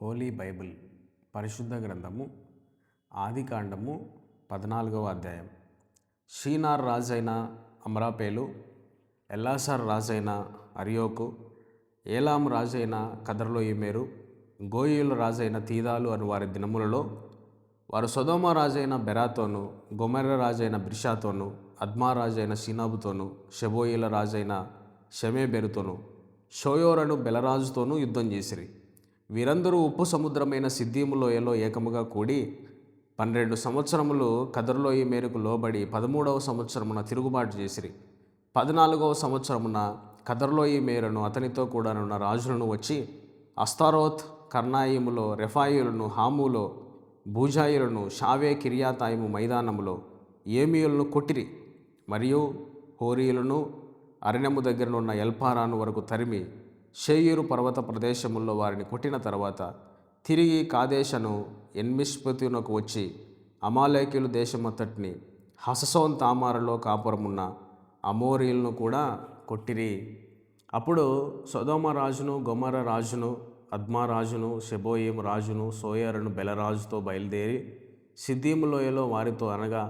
Holi Bible పరిశుద్ధ గ్రంథము ఆదికాండము 14వ అధ్యాయం. షీనార్ రాజైన అమ్రాపేలు, ఎల్లాసార్ రాజైన అర్యోకు, ఏలాం రాజైన కదర్లోయిమేరు, గోయిలు రాజైన తీదాలు అను వారి దినములలో వారు సొదొమ రాజైన బెరాతోను, గొమెర్ర రాజైన బిర్షాతోను, అద్మా రాజైన సీనాబుతోను, షెబోయిల రాజైన షెమేబెరుతోను, షోయోరను బెలరాజుతోనూ యుద్ధం చేసిరి. వీరందరూ ఉప్పు సముద్రమైన సిద్దీము లోయలో ఏకముగా కూడి 12 సంవత్సరములు కదర్లోయిమేరుకు లోబడి 13వ సంవత్సరమున తిరుగుబాటు చేసిరి. 14వ సంవత్సరమున కదర్లోయిమేరును అతనితో కూడానున్న రాజులను వచ్చి అస్తారోత్ కర్నాయిములో, రెఫాయిలను, హాములో, బూజాయిలను, షావే కిర్యాతాయిము మైదానములో ఏమీయులను కొట్టిరి. మరియు హోరీయులను అరణ్యము దగ్గరనున్న ఎల్పారాను వరకు తరిమి షేయూరు పర్వత ప్రదేశముల్లో వారిని కొట్టిన తర్వాత తిరిగి కాదేశను ఎన్మిష్పతునకు వచ్చి అమాలేకీయుల దేశమంతటిని హససోన్ తామారులో కాపురమున్న అమోరీయులను కూడా కొట్టిరి. అప్పుడు సొదొమ రాజును, గొమొర్రా రాజును, అద్మా రాజును, షెబోయిము రాజును, సోయరును బెలరాజుతో బయలుదేరి సిద్దీము లోయలో వారితో అనగా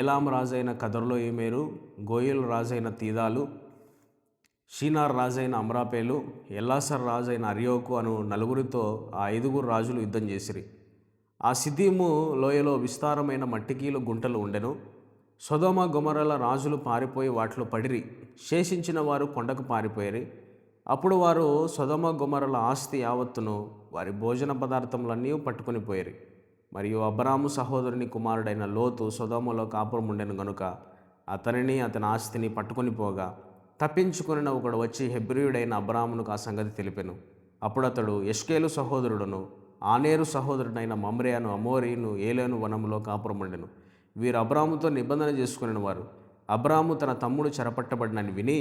ఏలాం రాజైన కదర్లోయిమేరు, గోయిలు రాజైన తీదాలు, షీనార్ రాజైన అమ్రాపేలు, ఎల్లాసార్ రాజైన అర్యోకు అను నలుగురితో ఆ 5 రాజులు యుద్ధం చేసిరి. ఆ సిద్దీము లోయలో విస్తారమైన మట్టికీలు గుంటలు ఉండెను. సొదొమ గొమొర్రాల రాజులు పారిపోయి వాటిలో పడిరి. శేషించిన వారు కొండకు పారిపోయిరి. అప్పుడు వారు సొదొమ గొమొర్రాల ఆస్తి యావత్తును, వారి భోజన పదార్థములన్నీ పట్టుకొని పోయిరి. మరియు అబ్రాము సహోదరుని కుమారుడైన లోతు సొదొమలో కాపురం ఉండెను గనుక అతనిని అతని ఆస్తిని పట్టుకొని పోగా తప్పించుకుని ఒకడు వచ్చి హెబ్రీయుడైన అబ్రామునకు ఆ సంగతి తెలిపెను. అప్పుడు అతడు ఎష్కేలు సహోదరుడును ఆనేరు సహోదరుడైన మమ్రేను అమోరీను ఏలేను వనములో కాపురముండెను. వీరు అబ్రాముతో నిబంధన చేసుకుని వారు. అబ్రాము తన తమ్ముడు చెరపట్టబడినని విని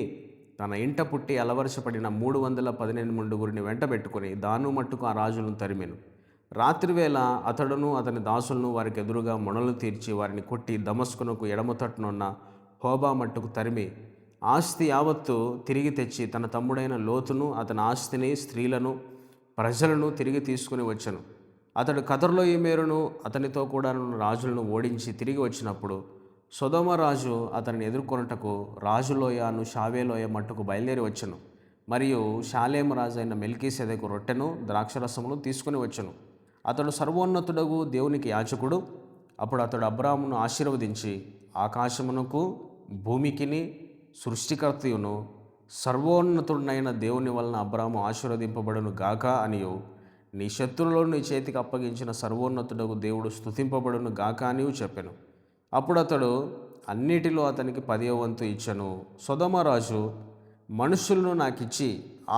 తన ఇంట పుట్టి అలవరచబడిన 318 వెంట పెట్టుకుని దాను మట్టుకు ఆ రాజులను తరిమెను. రాత్రివేళ అతడును అతని దాసులను వారికి ఎదురుగా మొనలు తీర్చి వారిని కొట్టి దమస్కునకు ఎడమ తట్టునున్న హోబా మట్టుకు తరిమి ఆస్తి యావత్తు తిరిగి తెచ్చి తన తమ్ముడైన లోతును, అతని ఆస్తిని, స్త్రీలను, ప్రజలను తిరిగి తీసుకుని వచ్చెను. అతడు కదర్లోయిమేరును అతనితో కూడా రాజులను ఓడించి తిరిగి వచ్చినప్పుడు సొదొమ రాజు అతనిని ఎదుర్కొనుటకు రాజులోయను షావేలోయ మట్టుకు బయలుదేరి వచ్చెను. మరియు షాలేము రాజైన మెల్కీసెదెకు రొట్టెను, ద్రాక్షరసమును తీసుకుని వచ్చెను. అతడు సర్వోన్నతుడగు దేవునికి యాజకుడు. అప్పుడు అతడు అబ్రామును ఆశీర్వదించి ఆకాశమునకు, భూమికిని సృష్టికర్తయును సర్వోన్నతుడైన దేవుని వలన అబ్రాము ఆశీర్వదింపబడును గాక అనియు, నీ శత్రువులను నీ చేతికి అప్పగించిన సర్వోన్నతుడగు దేవుడు స్తుతింపబడును గాక అనియు చెప్పెను. అప్పుడు అతడు అన్నిటిలో అతనికి 10వ వంతు ఇచ్చెను. సొదొమ రాజు మనుషులను నాకిచ్చి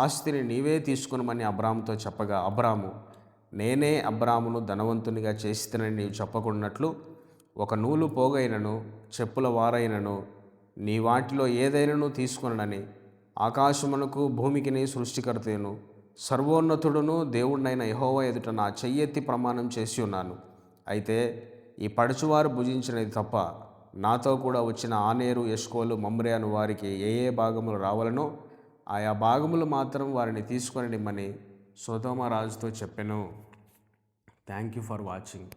ఆస్తిని నీవే తీసుకునమని అబ్రాముతో చెప్పగా అబ్రాము, నేనే అబ్రామును ధనవంతునిగా చేసినని నీవు చెప్పకున్నట్లు ఒక నూలు పోగైనను చెప్పుల వారైనను నీ వాటిలో ఏదైనాను తీసుకొనని ఆకాశమునకు, భూమికిని సృష్టికర్తయును సర్వోన్నతుడును దేవుడినైన యెహోవా ఎదుట నా చెయ్యెత్తి ప్రమాణం చేసి ఉన్నాను. అయితే ఈ పడుచువారు భుజించినది తప్ప నాతో కూడా వచ్చిన ఆనేరు, ఎష్కోలు, మమ్రే అను వారికి ఏ భాగములు రావాలనో ఆయా భాగములు మాత్రం వారిని తీసుకొని నిమ్మని సొదొమ రాజుతో చెప్పెను. Thank you for watching.